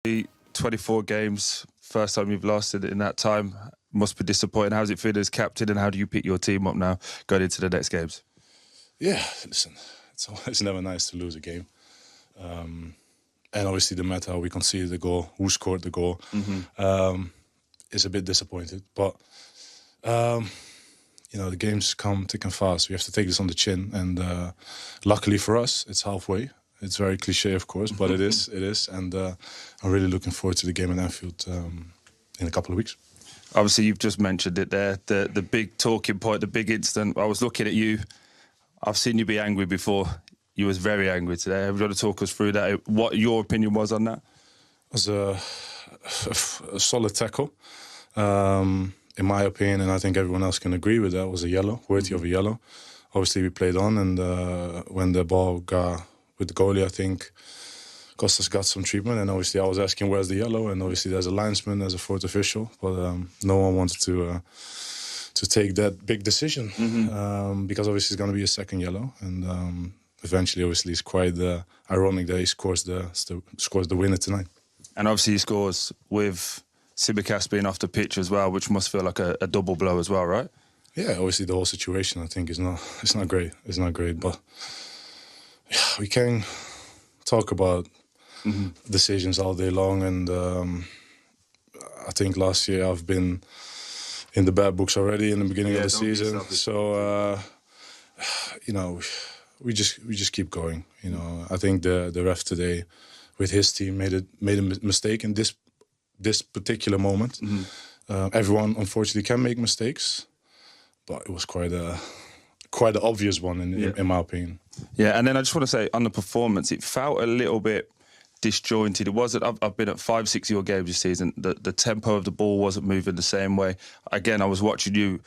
24 games, first time you've lost in that time. Must be disappointing. How's it feel as captain, and how do you pick your team up now going into the next games? Yeah, listen, it's never nice to lose a game. And obviously the matter how we conceded the goal, who scored the goal, is a bit disappointed. But, the games come thick and fast. We have to take this on the chin. And luckily for us, it's halfway. It's very cliche, of course, but it is. And I'm really looking forward to the game at Anfield in a couple of weeks. Obviously, you've just mentioned it there, the big talking point, the big incident. I was looking at you. I've seen you be angry before. You was very angry today. Have you got to talk us through that? What your opinion was on that? It was a solid tackle, in my opinion, and I think everyone else can agree with that. It was a yellow, worthy of a yellow. Obviously, we played on, and when the ball got with the goalie, I think Costas got some treatment, and obviously I was asking where's the yellow, and obviously there's a linesman, there's a fourth official, but no one wanted to take that big decision because obviously it's going to be a second yellow, and eventually obviously it's quite ironic that he scores the winner tonight. And obviously he scores with Tsimikas being off the pitch as well, which must feel like a double blow as well, right? Yeah, obviously the whole situation I think is not great. It's not great, but yeah, we can talk about decisions all day long, and I think last year I've been in the bad books already in the beginning of the season. So we just keep going. I think the ref today with his team made a mistake in this particular moment. Everyone unfortunately can make mistakes, but it was quite an obvious one in my opinion. Yeah, and then I just want to say on the performance, it felt a little bit disjointed. It wasn't. I've been at 5-6 of your games this season. The tempo of the ball wasn't moving the same way. Again, I was watching you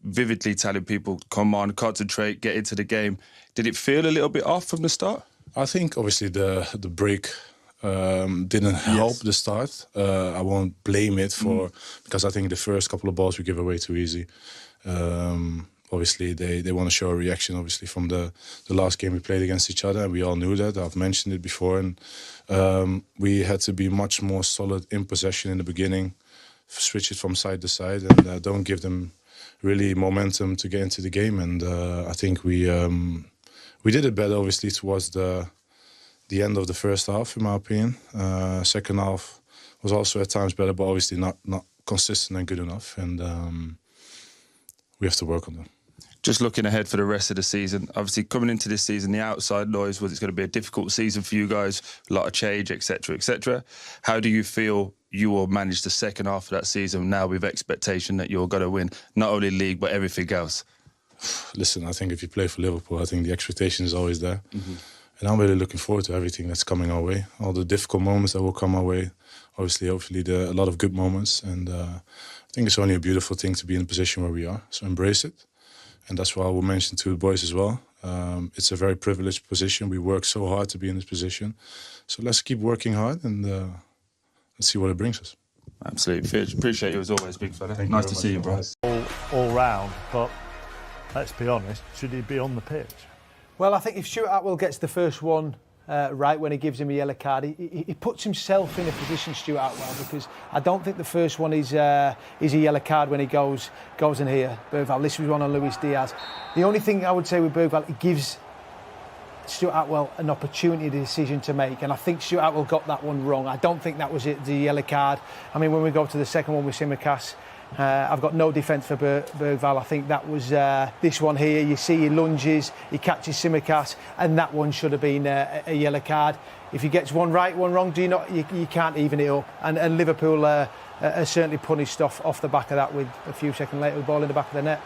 vividly telling people, come on, concentrate, get into the game. Did it feel a little bit off from the start? I think obviously the break didn't help the start. I won't blame it because I think the first couple of balls we give away too easy. Obviously, they want to show a reaction, obviously, from the last game we played against each other, and we all knew that. I've mentioned it before, and we had to be much more solid in possession in the beginning, switch it from side to side, and don't give them really momentum to get into the game. And I think we did it better, obviously, towards the end of the first half, in my opinion. Second half was also at times better, but obviously not consistent and good enough, and we have to work on them. Just looking ahead for the rest of the season, obviously coming into this season, the outside noise was it's going to be a difficult season for you guys, a lot of change, etc., etc. How do you feel you will manage the second half of that season now with expectation that you're going to win not only league but everything else? Listen, I think if you play for Liverpool, I think the expectation is always there. And I'm really looking forward to everything that's coming our way, all the difficult moments that will come our way. Obviously, hopefully, a lot of good moments. And I think it's only a beautiful thing to be in the position where we are. So embrace it. And that's why I will mention to the boys as well. It's a very privileged position. We work so hard to be in this position. So let's keep working hard and let's see what it brings us. Absolutely. Appreciate you as always, big fella. Nice to see you, bro. All round, but let's be honest, should he be on the pitch? Well, I think if Stuart Atwell gets the first one right when he gives him a yellow card, he puts himself in a position, Stuart Atwell, because I don't think the first one is a yellow card when he goes in here. Bergvall, this was one on Luis Diaz. The only thing I would say with Bergvall, it gives Stuart Atwell an opportunity, a decision to make, and I think Stuart Atwell got that one wrong. I don't think that was it, the yellow card. I mean, when we go to the second one with Tsimikas, I've got no defence for Bergvall. I think that was this one here. You see he lunges, he catches Tsimikas, and that one should have been a yellow card. If he gets one right, one wrong, you can't even it up. And Liverpool are certainly punished off the back of that with a few seconds later, the ball in the back of the net.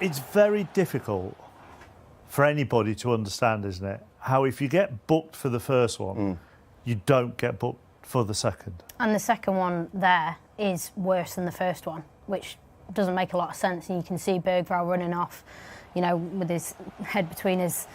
It's very difficult for anybody to understand, isn't it? How if you get booked for the first one, you don't get booked for the second. And the second one there is worse than the first one, which doesn't make a lot of sense. And you can see Bergvall running off, with his head between his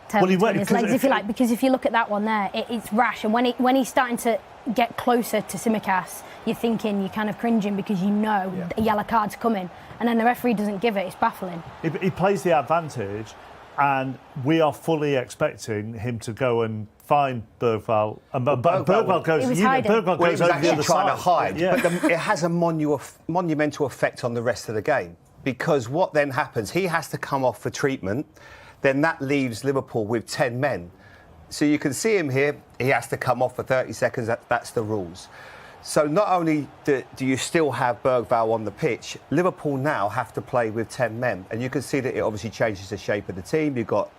tail between his legs, if you like. Because if you look at that one there, it's rash. And when he's starting to get closer to Tsimikas, you're kind of cringing because a yellow card's coming. And then the referee doesn't give it. It's baffling. He plays the advantage, and we are fully expecting him to go and find Bergvall, and Bergvall goes. Bergvall goes over the other trying side. to hide, Yeah. but it has a monumental effect on the rest of the game, because what then happens? He has to come off for treatment, then that leaves Liverpool with 10 men. So you can see him here. He has to come off for 30 seconds. That's the rules. So not only do you still have Bergvall on the pitch, Liverpool now have to play with 10 men. And you can see that it obviously changes the shape of the team. You've got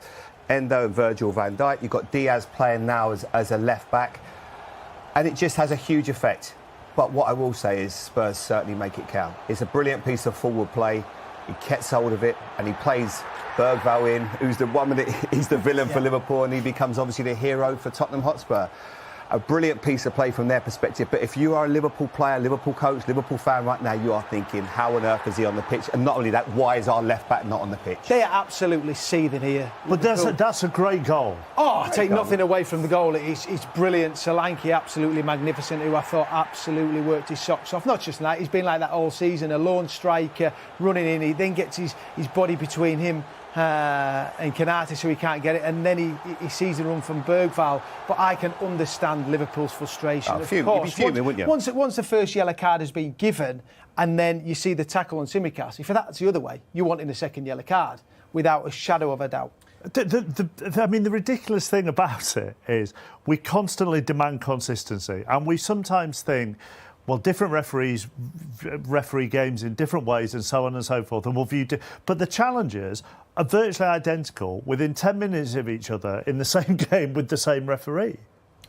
Endo and Virgil van Dijk. You've got Diaz playing now as a left-back. And it just has a huge effect. But what I will say is Spurs certainly make it count. It's a brilliant piece of forward play. He gets hold of it and he plays Bergvall in, who's the one minute he's the villain for Liverpool, and he becomes obviously the hero for Tottenham Hotspur. A brilliant piece of play from their perspective. But if you are a Liverpool player, Liverpool coach, Liverpool fan right now, you are thinking, how on earth is he on the pitch? And not only that, why is our left back not on the pitch? They are absolutely seething here. But that's a great goal. Oh, I take nothing away from the goal. It's brilliant. Solanke, absolutely magnificent, who I thought absolutely worked his socks off. Not just that, he's been like that all season. A lone striker running in. He then gets his body between him and Kanate, so he can't get it, and then he sees the run from Bergvall. But I can understand Liverpool's frustration. You'd be fuming, wouldn't you? Once the first yellow card has been given, and then you see the tackle on Tsimikas, if that's the other way, you want in the second yellow card without a shadow of a doubt. I mean, the ridiculous thing about it is we constantly demand consistency, and we sometimes think, well, different referees referee games in different ways and so on and so forth, and we'll view... But the challenges are virtually identical within 10 minutes of each other in the same game with the same referee.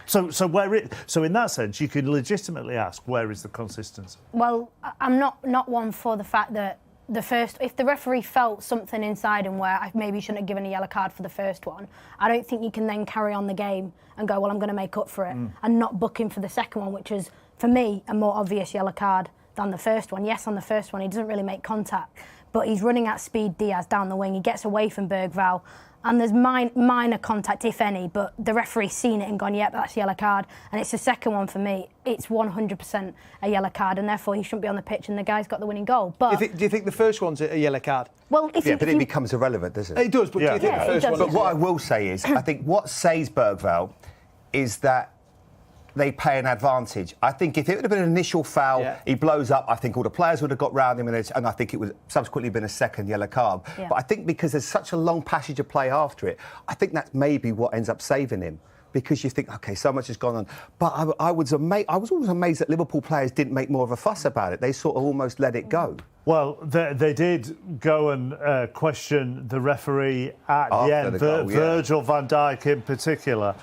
So in that sense, you can legitimately ask, where is the consistency? Well, I'm not one for the fact that if the referee felt something inside him where I maybe shouldn't have given a yellow card for the first one, I don't think you can then carry on the game and go, well, I'm going to make up for it and not book him for the second one, which is, for me, a more obvious yellow card than the first one. Yes, on the first one, he doesn't really make contact, but he's running at speed, Diaz, down the wing. He gets away from Bergvall, and there's minor contact, if any, but the referee's seen it and gone, yep, that's a yellow card. And it's the second one for me. It's 100% a yellow card, and therefore he shouldn't be on the pitch, and the guy's got the winning goal. But Do you think the first one's a yellow card? Well, but it becomes irrelevant, doesn't it? It does, but do you think the first one... But what I will say is, I think what saves Bergvall is that they pay an advantage. I think if it would have been an initial foul, he blows up, I think all the players would have got round him, and I think it would subsequently been a second yellow card. Yeah. But I think because there's such a long passage of play after it, I think that's maybe what ends up saving him. Because you think, OK, so much has gone on. But I was always amazed that Liverpool players didn't make more of a fuss about it. They sort of almost let it go. Well, they did go and question the referee at the end, Virgil van Dijk in particular.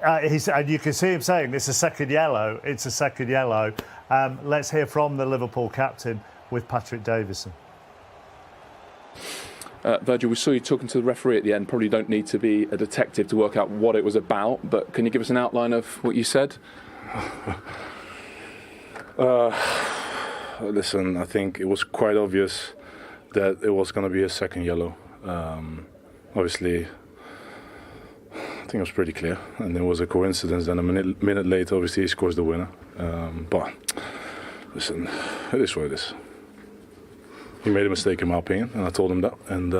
And you can see him saying, it's a second yellow, it's a second yellow. Let's hear from the Liverpool captain with Patrick Davison. Virgil, we saw you talking to the referee at the end. Probably don't need to be a detective to work out what it was about, but can you give us an outline of what you said? Listen, I think it was quite obvious that it was going to be a second yellow. Obviously, I think it was pretty clear, and it was a coincidence. Then a minute later, obviously, he scores the winner. But listen, it is what it is. He made a mistake in my opinion, and I told him that. And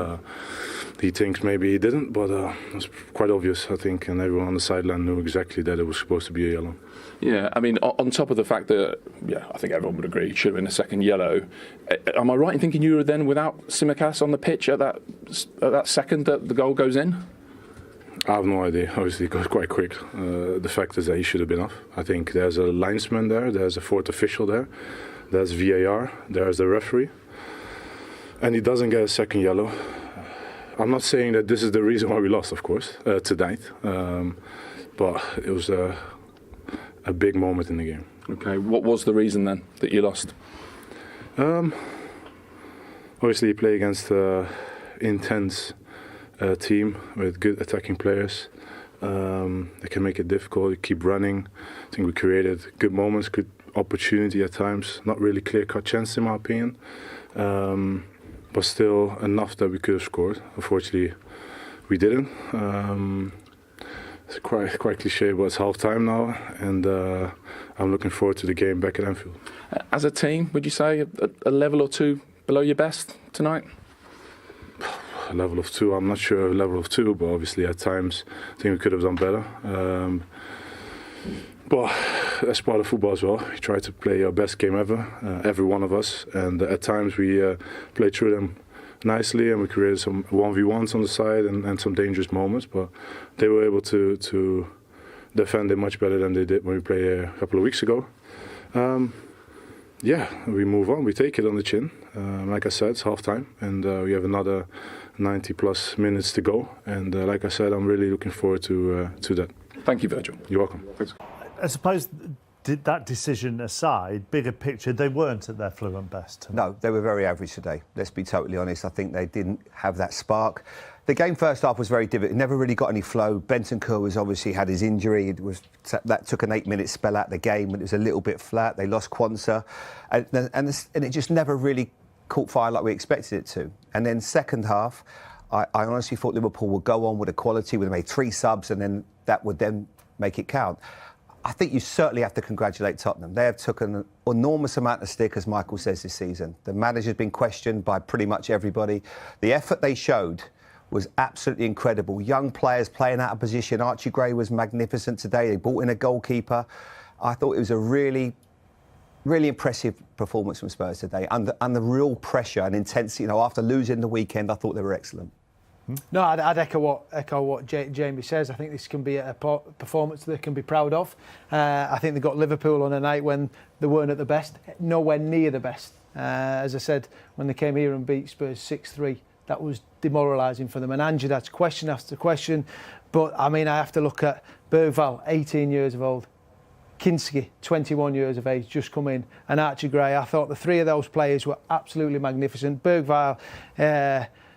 he thinks maybe he didn't, but it was quite obvious, I think, and everyone on the sideline knew exactly that it was supposed to be a yellow. Yeah, I mean, on top of the fact that, I think everyone would agree it should have been a second yellow. Am I right in thinking you were then without Tsimikas on the pitch at that second that the goal goes in? I have no idea. Obviously, it goes quite quick. The fact is that he should have been off. I think there's a linesman there, there's a fourth official there, there's VAR, there's the referee, and he doesn't get a second yellow. I'm not saying that this is the reason why we lost, of course, tonight, but it was a big moment in the game. Okay, what was the reason then that you lost? Obviously, you play against intense team with good attacking players. They can make it difficult. You keep running. I think we created good moments, good opportunity at times. Not really clear-cut chance in my opinion, but still enough that we could have scored. Unfortunately, we didn't. It's quite cliche, but it's half time now, and I'm looking forward to the game back at Anfield. As a team, would you say a level or two below your best tonight? level of 2. I'm not sure level of 2, but obviously at times I think we could have done better. But that's part of football as well. You try to play your best game ever, every one of us, and at times we played through them nicely, and we created some 1v1s on the side and some dangerous moments. But they were able to defend it much better than they did when we played a couple of weeks ago. We move on. We take it on the chin. Like I said, it's half time, and we have another 90 plus minutes to go. And like I said, I'm really looking forward to that. Thank you, Virgil. You're welcome. Thanks. I suppose, that decision aside, bigger picture, they weren't at their fluent best. No, they were very average today. Let's be totally honest. I think they didn't have that spark. The game first half was very difficult. It never really got any flow. Bentancur was obviously had his injury. That took an 8-minute spell out of the game, and it was a little bit flat. They lost Quansah, and it just never really caught fire like we expected it to. And then second half, I honestly thought Liverpool would go on with a quality. Would have made 3 subs, and then that would then make it count. I think you certainly have to congratulate Tottenham. They have taken an enormous amount of stick, as Michael says, this season. The manager's been questioned by pretty much everybody. The effort they showed was absolutely incredible. Young players playing out of position. Archie Gray was magnificent today. They brought in a goalkeeper. I thought it was a really, really impressive performance from Spurs today. Under real pressure and intensity. After losing the weekend, I thought they were excellent. No, I'd echo what Jamie says. I think this can be a performance they can be proud of. I think they got Liverpool on a night when they weren't at the best, nowhere near the best. As I said, when they came here and beat Spurs 6-3, that was demoralising for them. And Ange, that's question after question. But, I mean, I have to look at Bergvall, 18 years of old. Kinski, 21 years of age, just come in. And Archie Gray. I thought the 3 of those players were absolutely magnificent. Bergvall,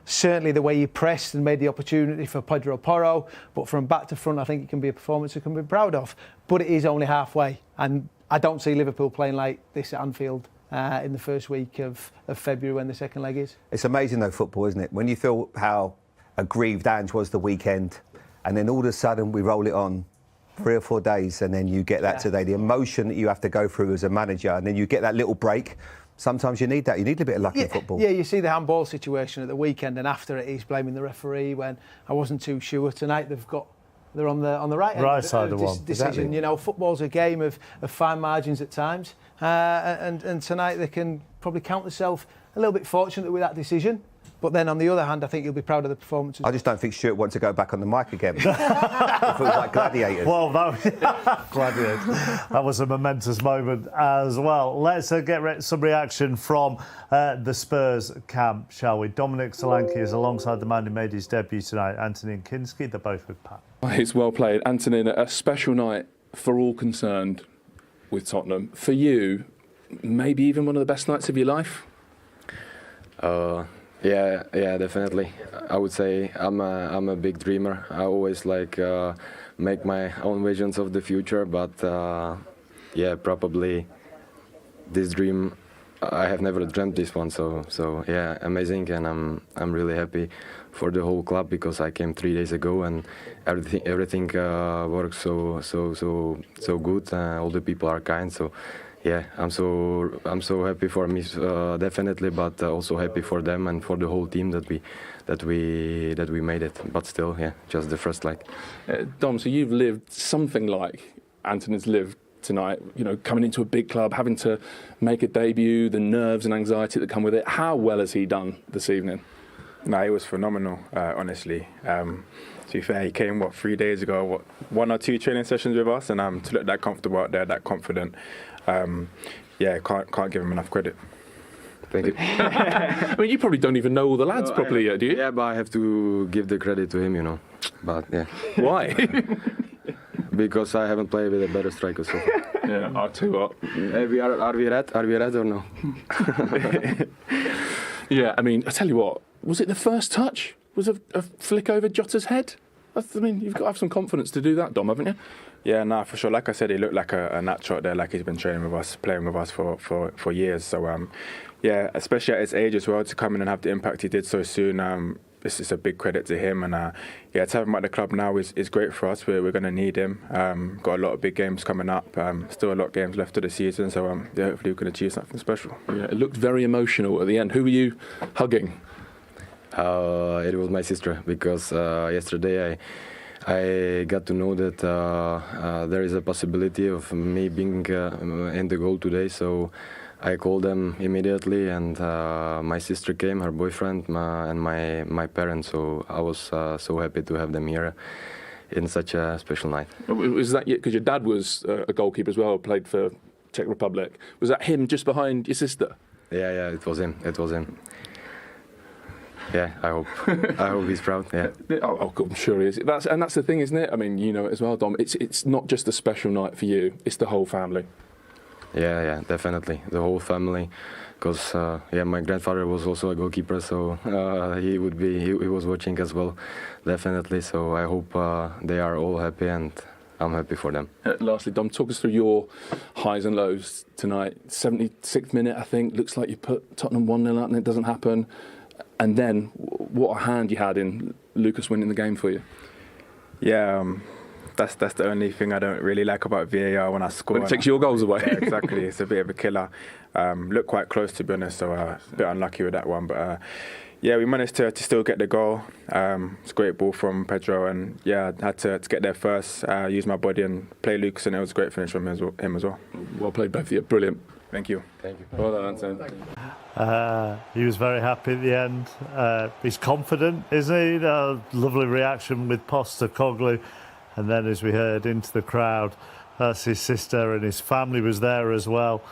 certainly the way he pressed and made the opportunity for Pedro Porro. But from back to front, I think it can be a performance they can be proud of. But it is only halfway. And I don't see Liverpool playing like this at Anfield in the first week of February when the second leg is. It's amazing though, football, isn't it? When you feel how aggrieved Ange was the weekend, and then all of a sudden we roll it on 3 or 4 days, and then you get that today. The emotion that you have to go through as a manager, and then you get that little break. Sometimes you need that. You need a bit of luck in football. Yeah, you see the handball situation at the weekend, and after it, he's blaming the referee. When I wasn't too sure. Tonight they're on the right side of the decision. Exactly. Football's a game of fine margins at times, and tonight they can probably count themselves a little bit fortunate with that decision. But then on the other hand, I think you'll be proud of the performances. I just don't think Stuart wants to go back on the mic again. It feels like Gladiators. Well, Gladiators. That was a momentous moment as well. Let's get some reaction from the Spurs camp, shall we? Dominic Solanke is alongside the man who made his debut tonight, Anthony and Kinski. They're both with Pat. It's well played. Anthony, a special night for all concerned with Tottenham. For you, maybe even one of the best nights of your life? Yeah, definitely. I would say I'm a big dreamer. I always make my own visions of the future, but probably this dream I have never dreamt this one. So yeah, amazing, and I'm really happy for the whole club because I came 3 days ago and everything works so good. All the people are kind. So. Yeah, I'm so happy for me, definitely, but also happy for them and for the whole team that we made it. But still, yeah, just the first leg. Dom, so you've lived something like Anthony's lived tonight. Coming into a big club, having to make a debut, the nerves and anxiety that come with it. How well has he done this evening? No, it was phenomenal, honestly. To be fair, he came 3 days ago, 1 or 2 training sessions with us, and to look that comfortable out there, that confident. Can't give him enough credit. Thank you. I mean, you probably don't even know all the lads properly yet, do you? Yeah, but I have to give the credit to him, But yeah. Why? Because I haven't played with a better striker so far. Yeah, R2 up. Are we red or no? Yeah, I mean, I tell you what, was it the first touch? Was a flick over Jota's head? I mean, you've got to have some confidence to do that, Dom, haven't you? Yeah, no, for sure. Like I said, he looked like a natural out there, like he's been training with us, playing with us for years. So, especially at his age as well, to come in and have the impact he did so soon, this is a big credit to him. And, to have him at the club now is great for us. We're going to need him. Got a lot of big games coming up. Still a lot of games left of the season. So, hopefully we can achieve something special. Yeah, it looked very emotional at the end. Who were you hugging? It was my sister, because yesterday I got to know that there is a possibility of me being in the goal today. So I called them immediately, and my sister came, her boyfriend, and my parents. So I was so happy to have them here in such a special night. Was that because your dad was a goalkeeper as well, played for Czech Republic? Was that him just behind your sister? Yeah, it was him. Yeah, I hope he's proud. Yeah. Oh, I'm sure he is. That's the thing, isn't it? I mean, you know it as well, Dom. It's not just a special night for you; it's the whole family. Yeah, definitely the whole family. Because my grandfather was also a goalkeeper, so he was watching as well, definitely. So I hope they are all happy, and I'm happy for them. Lastly, Dom, talk us through your highs and lows tonight. 76th minute, I think, looks like you put Tottenham 1-0 out and it doesn't happen. And then, what a hand you had in Lucas winning the game for you. Yeah, that's the only thing I don't really like about VAR when I score. When it takes your goals away. Yeah, exactly. It's a bit of a killer. Looked quite close, to be honest, so a bit unlucky with that one. But we managed to still get the goal. It's a great ball from Pedro, and I had to get there first, use my body and play Lucas, and it was a great finish from him as well. Well played, both of you. Brilliant. Thank you. Well done, Anton. He was very happy at the end. He's confident, isn't he? Lovely reaction with Postecoglou. And then, as we heard, into the crowd, that's his sister, and his family was there as well.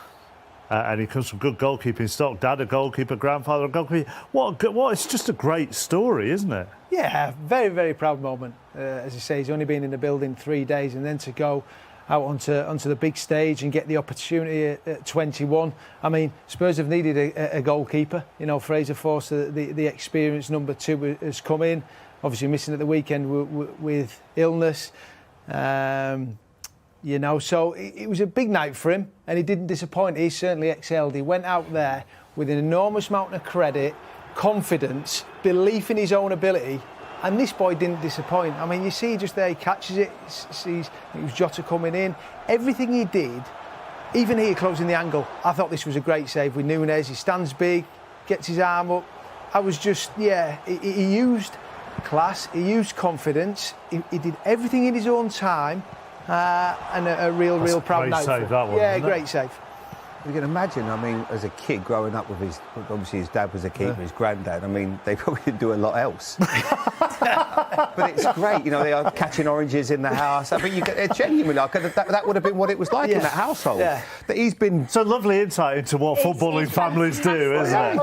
And he comes from good goalkeeping stock. Dad a goalkeeper, grandfather a goalkeeper. What? It's just a great story, isn't it? Yeah, very, very proud moment. As you say, he's only been in the building 3 days, and then to go out onto the big stage and get the opportunity at 21. I mean, Spurs have needed a goalkeeper. You know, Fraser Forster, the experienced number 2, has come in. Obviously missing at the weekend with illness. So it was a big night for him, and he didn't disappoint. He certainly excelled. He went out there with an enormous amount of credit, confidence, belief in his own ability, and this boy didn't disappoint. I mean, you see just there, he catches it, sees it was Jota coming in. Everything he did, even here closing the angle, I thought this was a great save with Núñez. He stands big, gets his arm up. I was just, he used class, he used confidence, he did everything in his own time, and a real proud night. Great save, that one. Yeah, great save. You can imagine, I mean, as a kid growing up with obviously his dad was a keeper, his granddad, I mean, they probably didn't do a lot else. But it's great, you know, they are catching oranges in the house. I mean, you get genuinely, that would have been what it was like in that household. Yeah. That he's been... It's a lovely insight into what footballing families do, isn't it?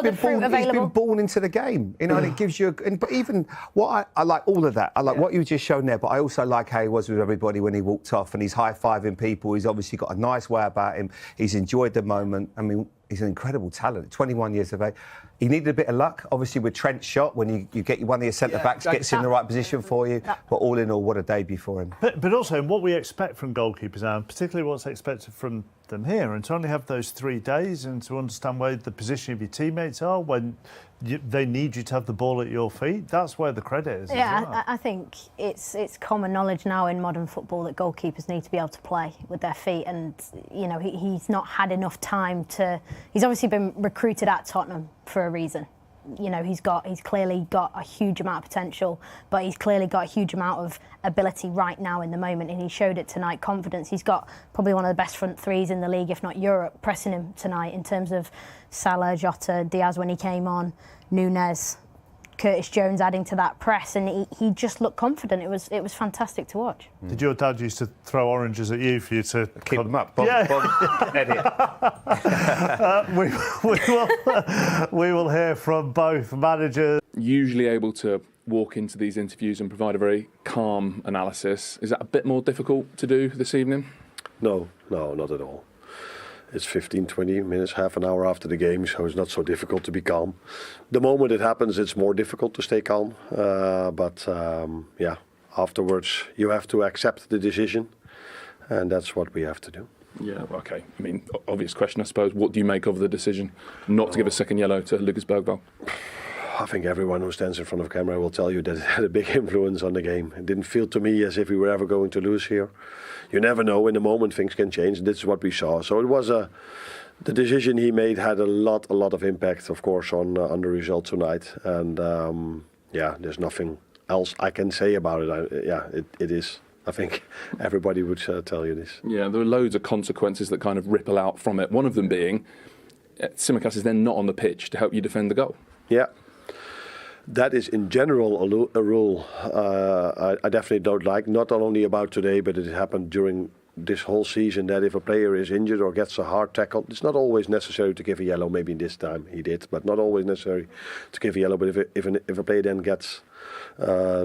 He's been born into the game, you know, and it gives you... But even what I like all of that. I like what you just shown there, but I also like how he was with everybody when he walked off, and he's high-fiving people. He's obviously got a nice way about him. He's enjoyed the moment. I mean, he's an incredible talent. 21 years of age. He needed a bit of luck, obviously, with Trent's shot when you get one of your centre-backs gets in the right position for you. But all in all, what a debut for him. But also, what we expect from goalkeepers now, and particularly what's expected from them here, and to only have those 3 days and to understand where the position of your teammates are when they need you to have the ball at your feet, that's where the credit is. Yeah, as well. I think it's common knowledge now in modern football that goalkeepers need to be able to play with their feet, and you know he's not had enough time to. He's obviously been recruited at Tottenham for a reason. You know, he's clearly got a huge amount of potential, but he's clearly got a huge amount of ability right now in the moment, and he showed it tonight. Confidence. He's got probably one of the best front threes in the league, if not Europe, pressing him tonight in terms of Salah, Jota, Diaz when he came on, Núñez, Curtis Jones adding to that press, and he just looked confident. It was fantastic to watch. Did your dad used to throw oranges at you for you to keep them up? We will hear from both managers. Usually able to walk into these interviews and provide a very calm analysis. Is that a bit more difficult to do this evening? No, not at all. It's 15, 20 minutes, half an hour after the game, so it's not so difficult to be calm. The moment it happens, it's more difficult to stay calm. But afterwards, you have to accept the decision, and that's what we have to do. Yeah, okay. I mean, obvious question, I suppose. What do you make of the decision not to give a second yellow to Lucas Bergvall? I think everyone who stands in front of camera will tell you that it had a big influence on the game. It didn't feel to me as if we were ever going to lose here. You never know, in the moment things can change. This is what we saw. So it was The decision he made had a lot of impact, of course, on the result tonight. And there's nothing else I can say about it. It is. I think everybody would tell you this. Yeah, there are loads of consequences that kind of ripple out from it. One of them being, Tsimikas is then not on the pitch to help you defend the goal. Yeah. That is in general a rule I definitely don't like. Not only about today, but it happened during this whole season, that if a player is injured or gets a hard tackle, it's not always necessary to give a yellow. Maybe this time he did, but not always necessary to give a yellow. But if a player then gets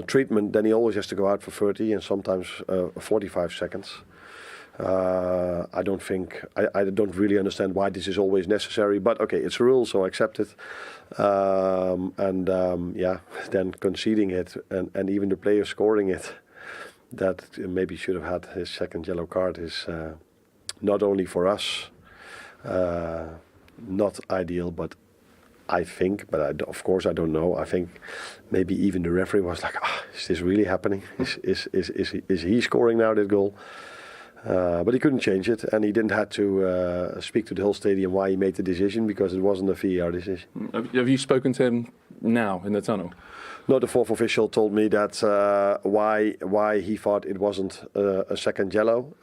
treatment, then he always has to go out for 30 and sometimes 45 seconds. I don't really understand why this is always necessary, but okay, it's a rule, so I accept it. Then conceding it and even the player scoring it, that maybe should have had his second yellow card, is not only for us not ideal, but I think, of course I don't know. I think maybe even the referee was like, is this really happening? Is he scoring now that goal? But he couldn't change it, and he didn't have to speak to the whole stadium why he made the decision, because it wasn't a VAR decision. Have you spoken to him now in the tunnel? No, the fourth official told me that why he thought it wasn't a second yellow,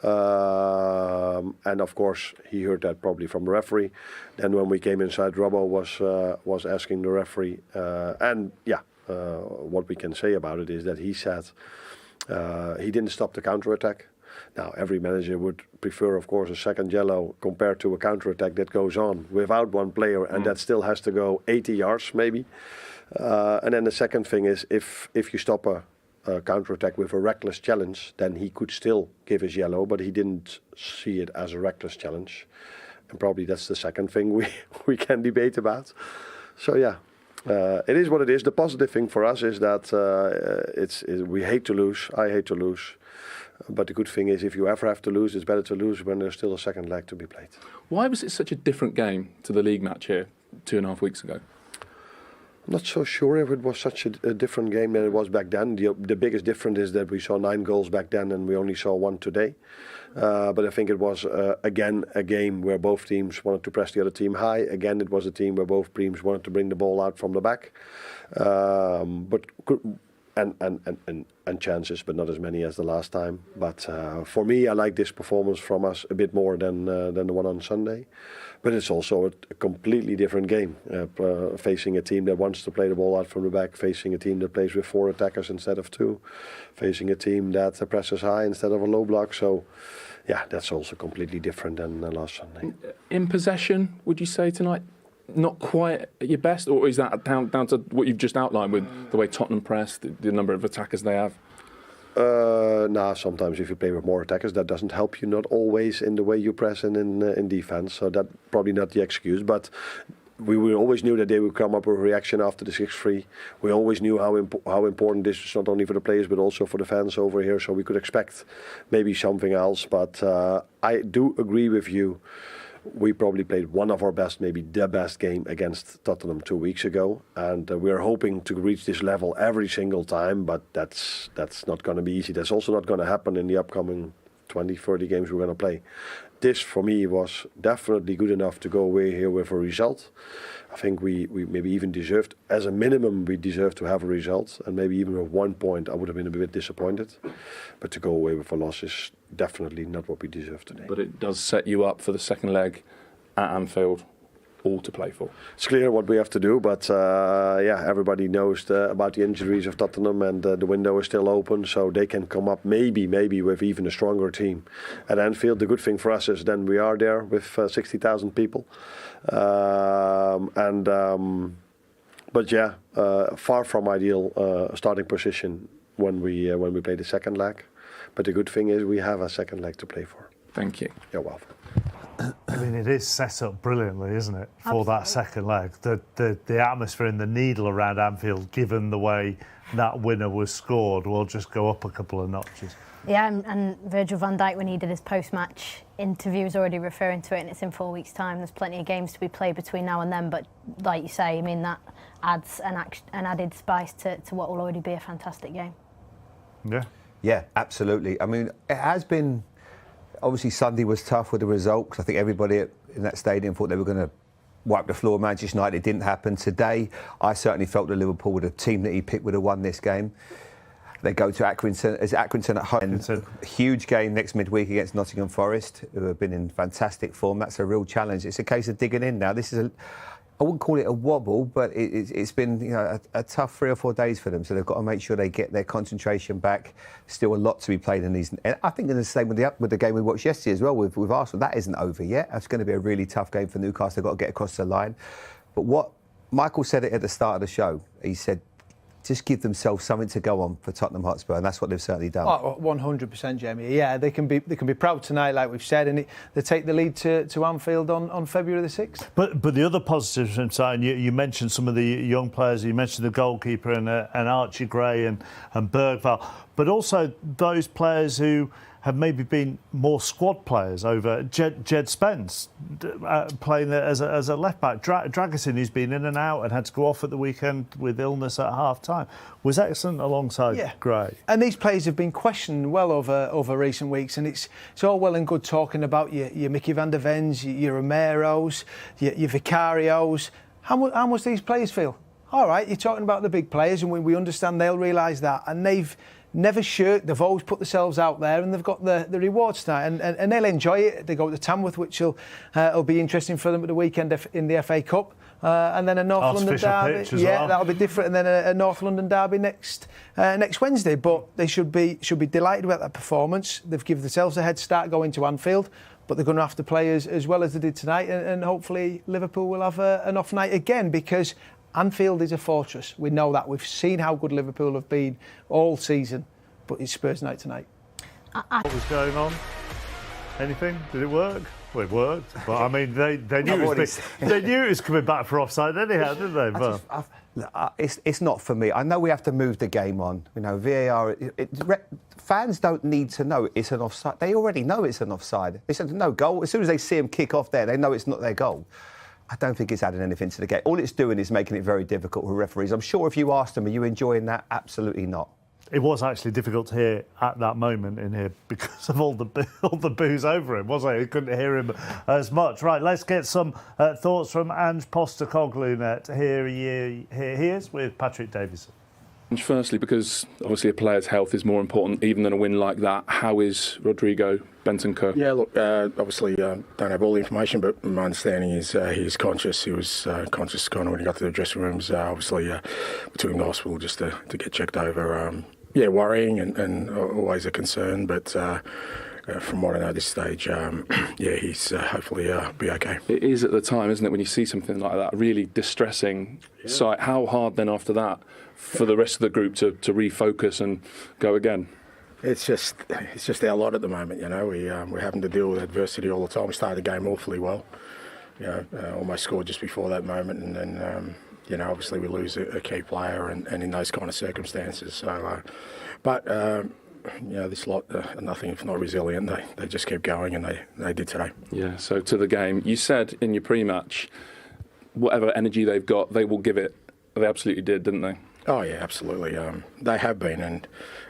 and of course he heard that probably from the referee. Then when we came inside, Robbo was asking the referee, what we can say about it is that he said he didn't stop the counter-attack. Now, every manager would prefer, of course, a second yellow compared to a counter-attack that goes on without one player and that still has to go 80 yards maybe. And then the second thing is, if you stop a counter-attack with a reckless challenge, then he could still give his yellow, but he didn't see it as a reckless challenge. And probably that's the second thing we can debate about. So, yeah. It is what it is. The positive thing for us is that we hate to lose. I hate to lose. But the good thing is, if you ever have to lose, it's better to lose when there's still a second leg to be played. Why was it such a different game to the league match here 2.5 weeks ago? I'm not so sure if it was such a different game than it was back then. The biggest difference is that we saw 9 goals back then and we only saw 1 today. But I think it was, again, a game where both teams wanted to press the other team high. Again, it was a team where both teams wanted to bring the ball out from the back. And chances, but not as many as the last time. But for me, I like this performance from us a bit more than the one on Sunday. But it's also a completely different game, facing a team that wants to play the ball out from the back, facing a team that plays with 4 attackers instead of 2, facing a team that presses high instead of a low block. So, yeah, that's also completely different than last Sunday. In possession, would you say tonight, not quite at your best, or is that down to what you've just outlined with the way Tottenham press, the number of attackers they have? Sometimes if you play with more attackers, that doesn't help you, not always in the way you press and in defense. So that's probably not the excuse, but we always knew that they would come up with a reaction after the 6-3. We always knew how important this is, not only for the players but also for the fans over here. So we could expect maybe something else. But I do agree with you. We probably played one of our best, maybe the best game against Tottenham 2 weeks ago, and we're hoping to reach this level every single time. But that's not going to be easy. That's also not going to happen in the upcoming 20, 30 games we're going to play. This, for me, was definitely good enough to go away here with a result. I think we maybe even deserved, as a minimum, we deserved to have a result. And maybe even with 1 point, I would have been a bit disappointed. But to go away with a loss is definitely not what we deserve today. But it does set you up for the second leg at Anfield, all to play for. It's clear what we have to do, but everybody knows about the injuries of Tottenham, and the window is still open, so they can come up maybe with even a stronger team at Anfield. The good thing for us is then we are there with 60,000 people, far from ideal starting position when we play the second leg. But the good thing is we have a second leg to play for. Thank you. You're welcome. I mean, it is set up brilliantly, isn't it, for that second leg? The atmosphere and the needle around Anfield, given the way that winner was scored, will just go up a couple of notches. Yeah, and Virgil van Dijk, when he did his post-match interview, was already referring to it, and it's in 4 weeks' time. There's plenty of games to be played between now and then, but like you say, I mean, that adds an added spice to what will already be a fantastic game. Yeah. Yeah, absolutely. I mean, it has been Obviously, Sunday was tough with the result, because I think everybody in that stadium thought they were going to wipe the floor of Manchester United. It didn't happen. Today, I certainly felt that Liverpool, with the team that he picked, would have won this game. They go to Accrington. Is Accrington at home? A huge game next midweek against Nottingham Forest, who have been in fantastic form. That's a real challenge. It's a case of digging in now. This is I wouldn't call it a wobble, but it's been a tough 3 or 4 days for them. So they've got to make sure they get their concentration back. Still a lot to be played in these. And I think it's the same with the game we watched yesterday as well with Arsenal. That isn't over yet. That's going to be a really tough game for Newcastle. They've got to get across the line. But what Michael said it at the start of the show, he said, just give themselves something to go on for Tottenham Hotspur, and that's what they've certainly done. Oh, 100%, Jamie. Yeah, they can be proud tonight, like we've said, and they take the lead to Anfield on February the 6th. But the other positives from side, you mentioned some of the young players. You mentioned the goalkeeper and Archie Gray and Bergvall, but also those players who have maybe been more squad players over Jed Spence playing as a left back. Dragusin, who's been in and out and had to go off at the weekend with illness at half time, was excellent alongside Gray. And these players have been questioned well over recent weeks, and it's all well and good talking about your Mickey van der Vens, your Romeros, your Vicarios. How much these players feel? All right, you're talking about the big players, and we understand they'll realise that, and they've never shirked. They've always put themselves out there, and they've got the rewards tonight, and they'll enjoy it. They go to Tamworth, which will be interesting for them at the weekend in the FA Cup, and then a North London derby. Well. That'll be different, and then a North London derby next Wednesday. But they should be delighted with that performance. They've given themselves a head start going to Anfield, but they're going to have to play as well as they did tonight, and hopefully Liverpool will have an off night again, because Anfield is a fortress. We know that. We've seen how good Liverpool have been all season, but it's Spurs night tonight. What was going on? Anything? Did it work? Well, it worked. But I mean, they knew it was coming back for offside anyhow, didn't they? It's not for me. I know we have to move the game on. VAR. Fans don't need to know it's an offside. They already know it's an offside. They said no goal. As soon as they see him kick off there, they know it's not their goal. I don't think it's adding anything to the game. All it's doing is making it very difficult for referees. I'm sure if you asked them, are you enjoying that? Absolutely not. It was actually difficult to hear at that moment in here because of all the boos over him, wasn't it? You couldn't hear him as much. Right, let's get some thoughts from Ange Postecoglou net. Here he is with Patrick Davison. Firstly, because obviously a player's health is more important even than a win like that, how is Rodrigo Bentancur? Yeah, look, obviously don't have all the information, but my understanding is he's conscious. He was conscious kind of when he got to the dressing rooms. Obviously, we took him to hospital just to get checked over. Worrying and always a concern, but from what I know at this stage, he's hopefully be okay. It is at the time, isn't it, when you see something like that, really distressing sight. How hard then after that for the rest of the group to refocus and go again? It's just our lot at the moment, we're having to deal with adversity all the time. We started the game awfully well, almost scored just before that moment, and then obviously we lose a key player, and in those kind of circumstances. So, this lot are nothing if not resilient. They just keep going, and they did today. Yeah. So to the game, you said in your pre-match, whatever energy they've got, they will give it. They absolutely did, didn't they? Oh yeah, absolutely. They have been, and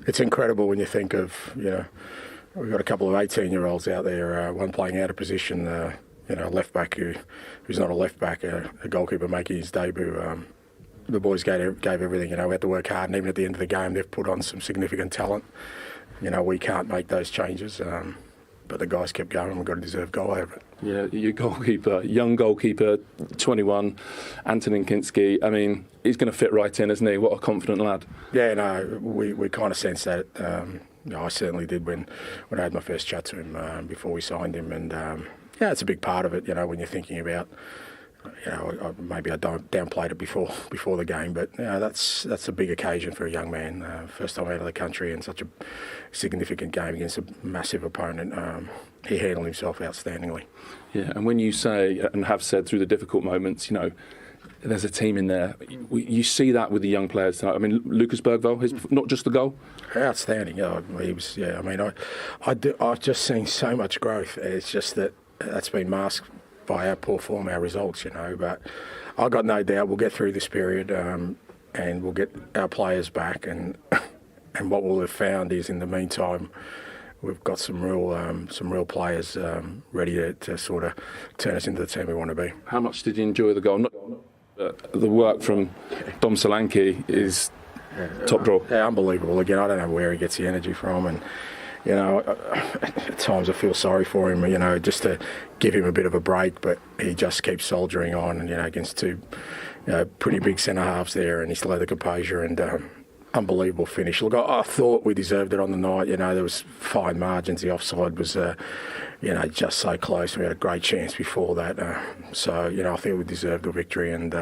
it's incredible when you think of we've got a couple of 18-year-olds out there, one playing out of position. A left back who's not a left back, a goalkeeper making his debut. The boys gave everything. We had to work hard, and even at the end of the game, they've put on some significant talent. We can't make those changes, but the guys kept going, and we've got a deserved goal over it. Yeah, your goalkeeper, young goalkeeper, 21, Antonin Kinski. I mean, he's going to fit right in, isn't he? What a confident lad. Yeah, no, we kind of sensed that. I certainly did when I had my first chat to him before we signed him, and it's a big part of it. When you're thinking about, maybe I downplayed it before the game, but that's a big occasion for a young man. First time out of the country in such a significant game against a massive opponent. He handled himself outstandingly. Yeah, and when you say and have said through the difficult moments, there's a team in there. You see that with the young players tonight. I mean, Lucas Bergvall, not just the goal. Outstanding. He was. Yeah, I mean, I've just seen so much growth. It's just that's been masked by our poor form, our results, but I've got no doubt we'll get through this period and we'll get our players back, and what we'll have found is in the meantime we've got some real players ready to sort of turn us into the team we want to be. How much did you enjoy the goal? The work from Dom Solanke is top draw. Yeah, unbelievable. Again, I don't know where he gets the energy from, and you know, at times I feel sorry for him, you know, just to give him a bit of a break, but he just keeps soldiering on, and, you know, against two pretty big centre halves there, and he still had the composure, and unbelievable finish. Look, I thought we deserved it on the night. You know, there was fine margins. The offside was, you know, just so close. We had a great chance before that. So, you know, I think we deserved the victory, and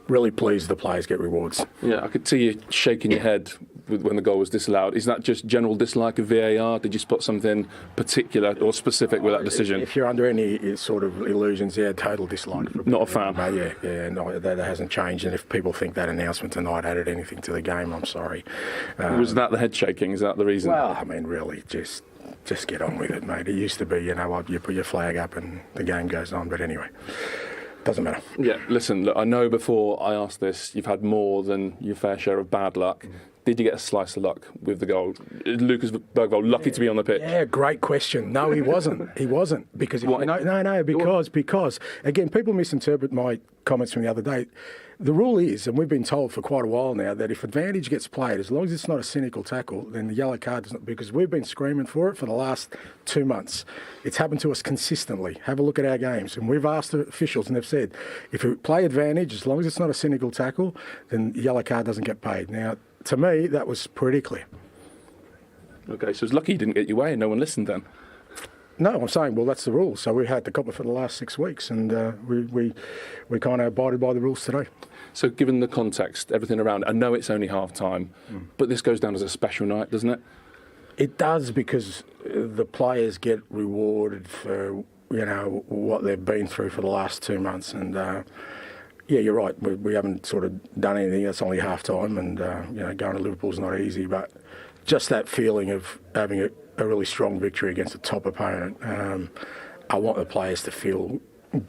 really pleased the players get rewards. Yeah, I could see you shaking your head when the goal was disallowed. Is that just general dislike of VAR? Did you spot something particular or specific with that decision? If you're under any sort of illusions, yeah, total dislike. Not a fan? Yeah, no, that hasn't changed. And if people think that announcement tonight added anything to the game, I'm sorry. Was that the head shaking? Is that the reason? Well, I mean, really, just get on with it, mate. It used to be, you know, you put your flag up and the game goes on. But anyway, doesn't matter. Yeah, listen, look, I know before I asked this, you've had more than your fair share of bad luck. Did you get a slice of luck with the goal? Lucas Bergvall lucky to be on the pitch? Yeah, great question. No, he wasn't. He wasn't. Because because again, people misinterpret my comments from the other day. The rule is, and we've been told for quite a while now, that if advantage gets played, as long as it's not a cynical tackle, then the yellow card doesn't, because we've been screaming for it for the last 2 months. It's happened to us consistently. Have a look at our games. And we've asked the officials, and they've said, if we play advantage, as long as it's not a cynical tackle, then the yellow card doesn't get paid. Now, to me, that was pretty clear. OK, so it's lucky you didn't get your way and no one listened then. No, I'm saying, well, that's the rule. So we had to cop it for the last 6 weeks, and we kind of abided by the rules today. So given the context, everything around, I know it's only half-time, but this goes down as a special night, doesn't it? It does, because the players get rewarded for, you know, what they've been through for the last 2 months. And, yeah, you're right, we haven't sort of done anything. It's only half-time, and, you know, going to Liverpool's not easy. But just that feeling of having a really strong victory against a top opponent, I want the players to feel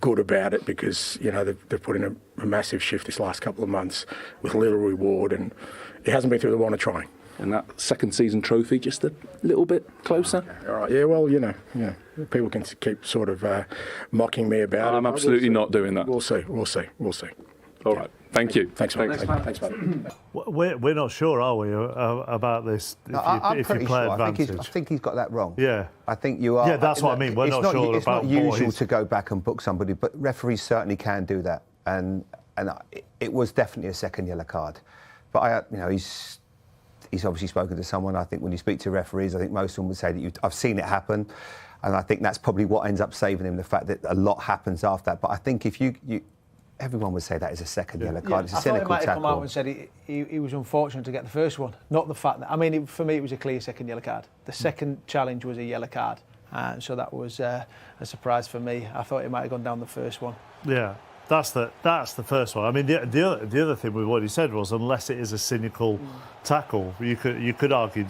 good about it, because, you know, they've put in a massive shift this last couple of months with little reward, and it hasn't been through the want of trying. And that second season trophy just a little bit closer? All right, yeah, well, you know, people can keep sort of mocking me about it. I'm absolutely not doing that. We'll see. All right, thank you. Thanks, mate. Thanks, mate. We're not sure, are we, about this? I'm if pretty you play sure. advantage. I think he's got that wrong. Yeah. I think you are. Yeah, that's what I mean. We're not sure it's about not usual to go back and book somebody, but referees certainly can do that. And it was definitely a second yellow card. But he's obviously spoken to someone. I think when you speak to referees, I think most of them would say that I've seen it happen, and I think that's probably what ends up saving him, the fact that a lot happens after that. But I think if you everyone would say that is a second yellow card. It's a cynical tackle. I thought he might have come out and said he was unfortunate to get the first one, not the fact that. I mean, for me, it was a clear second yellow card. The second challenge was a yellow card, so that was a surprise for me. I thought he might have gone down the first one. Yeah. That's the first one. I mean, the other thing with what he said was, unless it is a cynical tackle, you could argue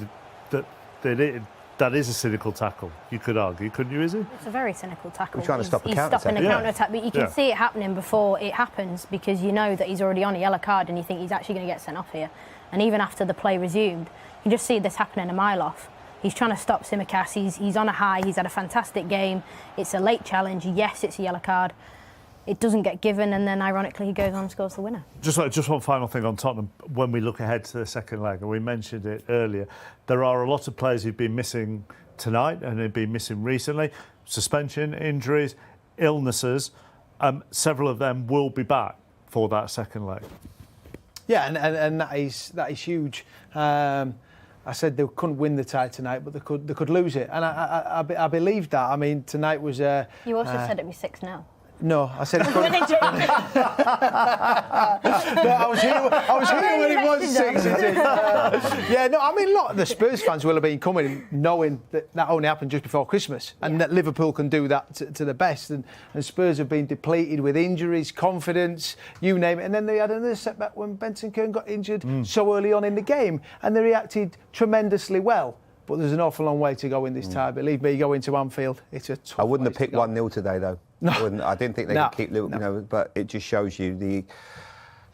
that is a cynical tackle. You could argue, couldn't you, Izzy? It's a very cynical tackle. We're trying to stop a counter-attack. He's stopping a counter-attack, but you can see it happening before it happens, because you know that he's already on a yellow card and you think he's actually going to get sent off here. And even after the play resumed, you just see this happening a mile off. He's trying to stop Tsimikas. He's on a high. He's had a fantastic game. It's a late challenge. Yes, it's a yellow card. It doesn't get given, and then ironically he goes on and scores the winner. Just one final thing on Tottenham. When we look ahead to the second leg, and we mentioned it earlier, there are a lot of players who've been missing tonight and have been missing recently. Suspension, injuries, illnesses. Several of them will be back for that second leg. Yeah, and that is huge. I said they couldn't win the tie tonight, but they could lose it, and I believed that. I mean, tonight was. You also said it'd be 6-0. No, I said it couldn't. No, I was here when it was 6. Yeah, no, I mean, look, the Spurs fans will have been coming knowing that only happened just before Christmas, and that Liverpool can do that to the best. And Spurs have been depleted with injuries, confidence, you name it. And then they had another setback when Benson Kern got injured so early on in the game, and they reacted tremendously well. But there's an awful long way to go in this tie. Believe me, going to Anfield, it's a tough. I wouldn't have picked 1-0 today, though. No. I didn't think they could keep Liverpool, but it just shows you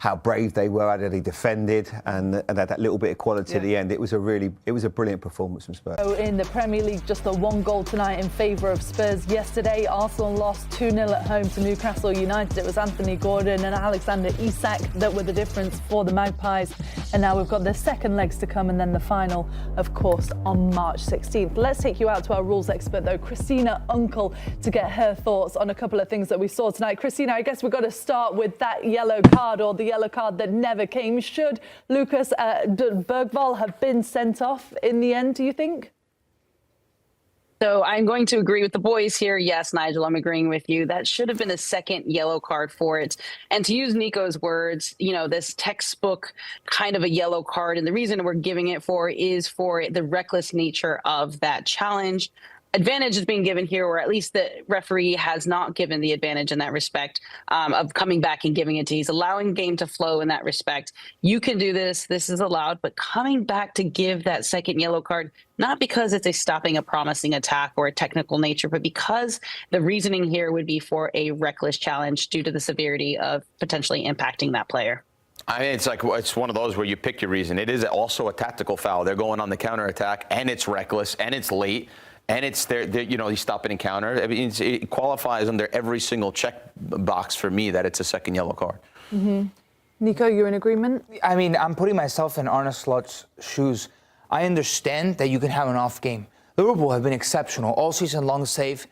how brave they were, how they defended, and that little bit of quality at the end. It was a brilliant performance from Spurs. In the Premier League, just a 1 goal tonight in favour of Spurs. Yesterday, Arsenal lost 2-0 at home to Newcastle United. It was Anthony Gordon and Alexander Isak that were the difference for the Magpies. And now we've got the second legs to come, and then the final, of course, on March 16th. Let's take you out to our rules expert, though, Christina Unkel, to get her thoughts on a couple of things that we saw tonight. Christina, I guess we've got to start with that yellow card, or the yellow card that never came. Should Lucas Bergvall have been sent off in the end, do you think? So I'm going to agree with the boys here. Yes, Nigel, I'm agreeing with you. That should have been a second yellow card for it. And to use Nico's words, you know, this textbook kind of a yellow card. And the reason we're giving it for is for the reckless nature of that challenge. Advantage is being given here, or at least the referee has not given the advantage in that respect of coming back and giving it to. He's allowing the game to flow in that respect. You can do this. This is allowed. But coming back to give that second yellow card, not because it's stopping a promising attack or a technical nature, but because the reasoning here would be for a reckless challenge due to the severity of potentially impacting that player. I mean, it's one of those where you pick your reason. It is also a tactical foul. They're going on the counterattack, and it's reckless, and it's late. And it's there, you know, you stop and encounter. I mean, it qualifies under every single check box for me that it's a second yellow card. Mm-hmm. Nico, you're in agreement? I mean, I'm putting myself in Arne Slot's shoes. I understand that you can have an off game. Liverpool have been exceptional all season long, save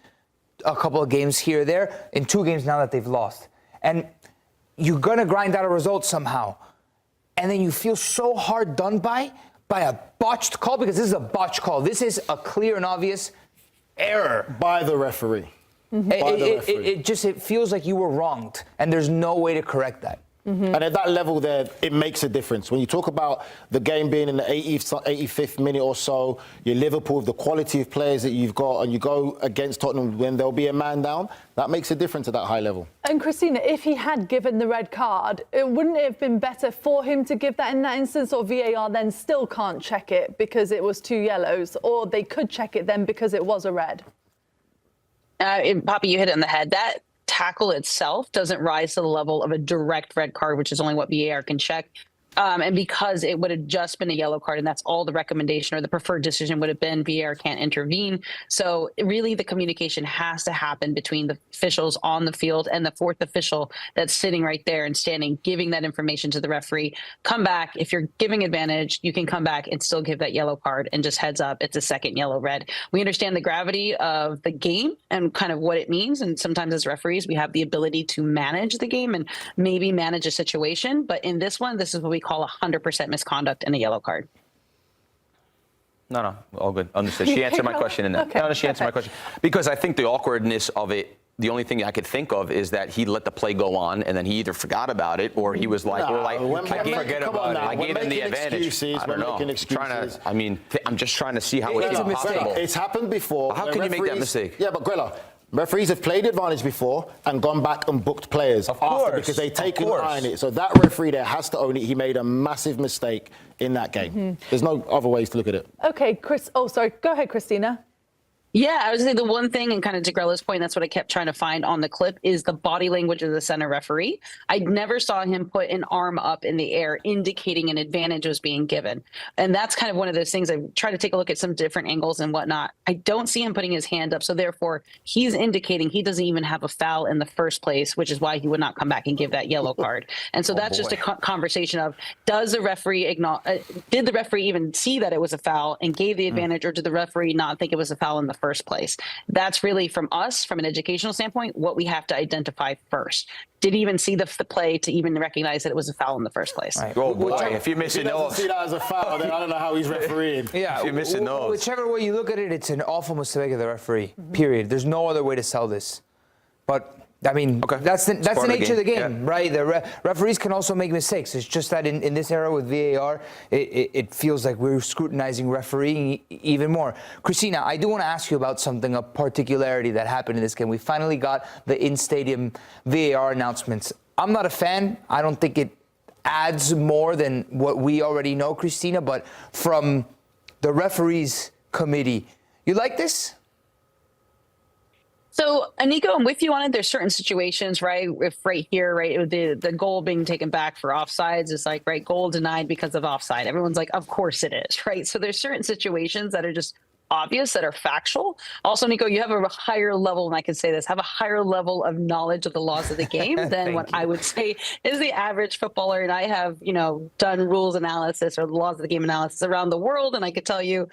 a couple of games here or there, in 2 games now that they've lost. And you're going to grind out a result somehow. And then you feel so hard done by a botched call, because this is a botched call. This is a clear and obvious error by the referee. Mm-hmm. It feels like you were wronged, and there's no way to correct that. Mm-hmm. And at that level there, it makes a difference. When you talk about the game being in the 85th minute or so, your Liverpool, the quality of players that you've got, and you go against Tottenham when there'll be a man down, that makes a difference at that high level. And Christina, if he had given the red card, wouldn't it have been better for him to give that in that instance, or VAR then still can't check it because it was 2 yellows, or they could check it then because it was a red? Poppy, you hit it on the head. That tackle itself doesn't rise to the level of a direct red card, which is only what VAR can check. And because it would have just been a yellow card, and that's all the recommendation or the preferred decision would have been, VAR can't intervene. So really the communication has to happen between the officials on the field and the fourth official that's sitting right there and standing, giving that information to the referee. Come back. If you're giving advantage, you can come back and still give that yellow card, and just heads up, it's a second yellow red. We understand the gravity of the game and kind of what it means. And sometimes as referees, we have the ability to manage the game and maybe manage a situation. But in this one, this is what we call 100% misconduct and a yellow card. No, all good. Understood. She answered my question in that. Okay. No, she answered my question. Because I think the awkwardness of it, the only thing I could think of is that he let the play go on, and then he either forgot about it, or he was like, I gave him the advantage. I don't know. I'm just trying to see how it's possible. It's happened before. How can you make that mistake? Yeah, but Grilla, referees have played advantage before and gone back and booked players after, because they take an eye on it. So that referee there has to own it. He made a massive mistake in that game. Mm-hmm. There's no other ways to look at it. Okay, Chris. Oh, sorry. Go ahead, Christina. Yeah, I was saying the one thing, and kind of to Grella's point, that's what I kept trying to find on the clip, is the body language of the center referee. I never saw him put an arm up in the air indicating an advantage was being given. And that's kind of one of those things. I try to take a look at some different angles and whatnot. I don't see him putting his hand up. So therefore, he's indicating he doesn't even have a foul in the first place, which is why he would not come back and give that yellow card. And so that's just a conversation of, does the referee did the referee even see that it was a foul and gave the advantage, or did the referee not think it was a foul in the first place? That's really, from us, from an educational standpoint, what we have to identify first. Did he even see the play to even recognize that it was a foul in the first place? Right. Oh boy, if you're missing those, see that as a foul, then I don't know how he's refereeing. Yeah, if you're missing those, whichever way you look at it, it's an awful mistake of the referee. Period. There's no other way to sell this. But I mean, that's the nature of the game, right? The referees can also make mistakes. It's just that in this era with VAR, it feels like we're scrutinizing refereeing even more. Christina, I do want to ask you about something, a particularity that happened in this game. We finally got the in-stadium VAR announcements. I'm not a fan. I don't think it adds more than what we already know, Christina, but from the referees committee, you like this? So, Nico, I'm with you on it. There's certain situations, right? If right here, right, the goal being taken back for offsides is like, right, goal denied because of offside. Everyone's like, of course it is, right? So there's certain situations that are just obvious, that are factual. Also, Nico, you have a higher level, and I can say this, have a higher level of knowledge of the laws of the game than what I would say is the average footballer. And I have, done rules analysis or the laws of the game analysis around the world, and I could tell you,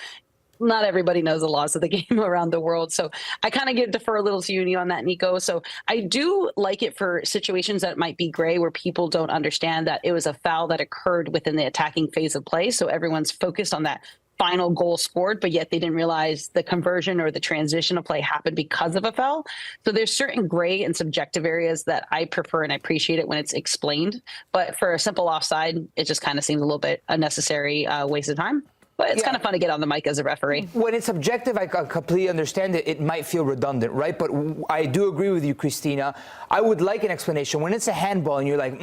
not everybody knows the laws of the game around the world. So I kind of defer a little to you on that, Nico. So I do like it for situations that might be gray, where people don't understand that it was a foul that occurred within the attacking phase of play. So everyone's focused on that final goal scored, but yet they didn't realize the conversion or the transition of play happened because of a foul. So there's certain gray and subjective areas that I prefer, and I appreciate it when it's explained. But for a simple offside, it just kind of seems a little bit unnecessary waste of time. But it's kind of fun to get on the mic as a referee. When it's subjective, I completely understand it. It might feel redundant, right? But I do agree with you, Christina. I would like an explanation. When it's a handball and you're like,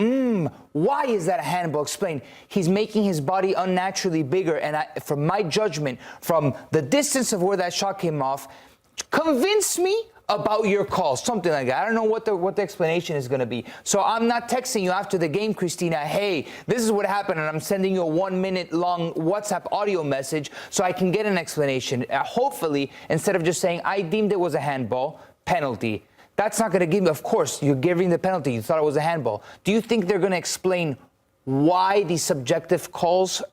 why is that a handball? Explain. He's making his body unnaturally bigger. And from my judgment, from the distance of where that shot came off, convince me about your call, something like that. I don't know what the explanation is going to be. So I'm not texting you after the game, Christina, hey, this is what happened, and I'm sending you a 1 minute long WhatsApp audio message so I can get an explanation. Hopefully, instead of just saying, I deemed it was a handball, penalty. That's not going to give me, of course, you're giving the penalty. You thought it was a handball. Do you think they're going to explain why these subjective calls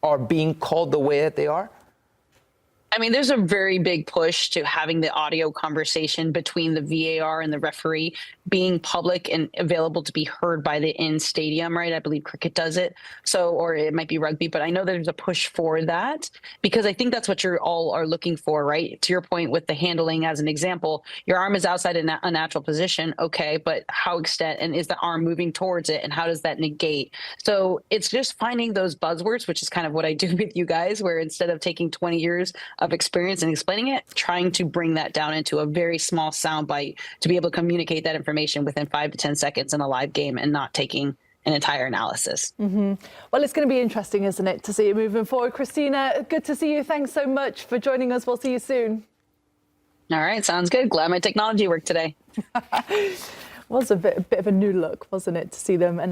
are being called the way that they are? I mean, there's a very big push to having the audio conversation between the VAR and the referee being public and available to be heard by the in-stadium, right? I believe cricket does it. So, or it might be rugby, but I know there's a push for that because I think that's what you're all are looking for, right? To your point with the handling as an example, your arm is outside a natural position. Okay, but how extent and is the arm moving towards it and how does that negate? So it's just finding those buzzwords, which is kind of what I do with you guys, where instead of taking 20 years of experience and explaining it, trying to bring that down into a very small sound bite to be able to communicate that information within 5 to 10 seconds in a live game and not taking an entire analysis. Well, it's going to be interesting, isn't it, to see you moving forward. Christina, good to see you. Thanks so much for joining us. We'll see you soon. All right, sounds good. Glad my technology worked today. Was a bit of a new look, wasn't it, to see them announce